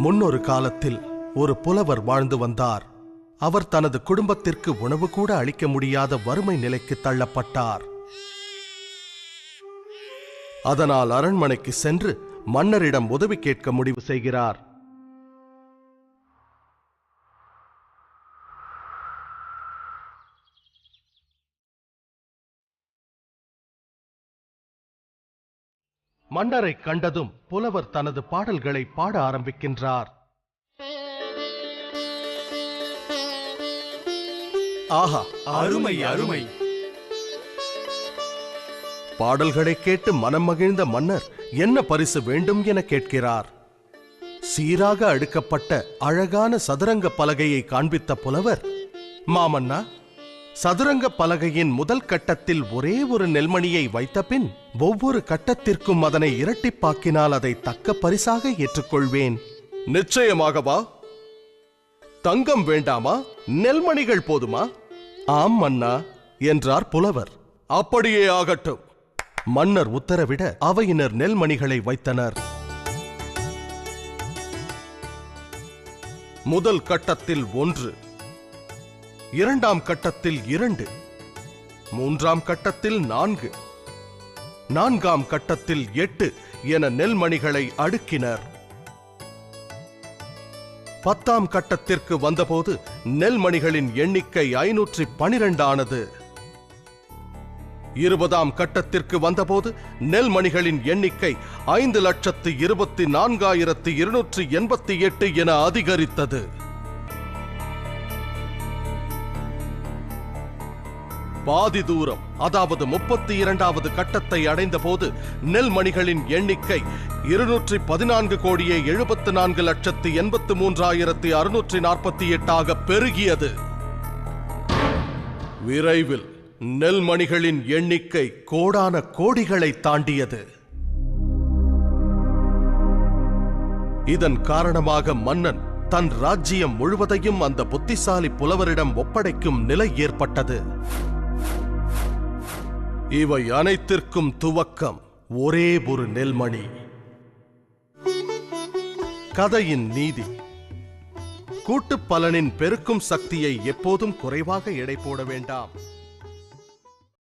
முன்னொரு காலத்தில் ஒரு புலவர் வாழ்ந்து வந்தார். அவர் தனது குடும்பத்திற்கு உணவு கூட அளிக்க முடியாத வறுமை நிலைக்கு தள்ளப்பட்டார். அதனால் அரண்மனைக்கு சென்று மன்னரிடம் உதவி கேட்க முடிவு செய்கிறார். மன்னரை கண்டதும் புலவர் தனது பாடல்களை பாட ஆரம்பிக்கின்றார். ஆஹா, அருமை அருமை! பாடல்களை கேட்டு மனம் மகிழ்ந்த மன்னர் என்ன பரிசு வேண்டும் என கேட்கிறார். சீராக அடுக்கப்பட்ட அழகான சதுரங்க பலகையை காண்பித்த புலவர், மாமன்னா, சதுரங்க பலகையின் முதல் கட்டத்தில் ஒரே ஒரு நெல்மணியை வைத்த பின் ஒவ்வொரு கட்டத்திற்கும் அதனை இரட்டிப்பாக்கினால் அதை தக்க பரிசாக ஏற்றுக்கொள்வேன். நிச்சயமாகவா? தங்கம் வேண்டாமா? நெல்மணிகள் போதுமா? ஆம் மன்னா என்றார் புலவர். அப்படியே ஆகட்டும். மன்னர் உத்தரவிட அவையினர் நெல்மணிகளை வைத்தனர். முதல் கட்டத்தில் 1, இரண்டாம் கட்டத்தில் 2, மூன்றாம் கட்டத்தில் 4, நான்காம் கட்டத்தில் 8 என நெல்மணிகளை அடுக்கினர். 10ஆம் கட்டத்திற்கு வந்தபோது நெல்மணிகளின் எண்ணிக்கை 512 ஆனது. 20ஆம் கட்டத்திற்கு வந்தபோது நெல்மணிகளின் எண்ணிக்கை 5,24,288 என அதிகரித்தது. பாதி தூரம், அதாவது 32வது கட்டத்தை அடைந்த போது நெல்மணிகளின் எண்ணிக்கை 214,74,83,648 பெருகியது. விரைவில் நெல்மணிகளின் எண்ணிக்கை கோடான கோடிகளை தாண்டியது. இதன் காரணமாக மன்னன் தன் ராஜ்யம் முழுவதையும் அந்த புத்திசாலி புலவரிடம் ஒப்படைக்கும் நிலை ஏற்பட்டது. இவை அனைத்திற்கும் துவக்கம் ஒரே ஒரு நெல்மணி. கதையின் நீதி: கூட்டுப் பலனின் பெருக்கும் சக்தியை எப்போதும் குறைவாக எடை போட வேண்டாம்.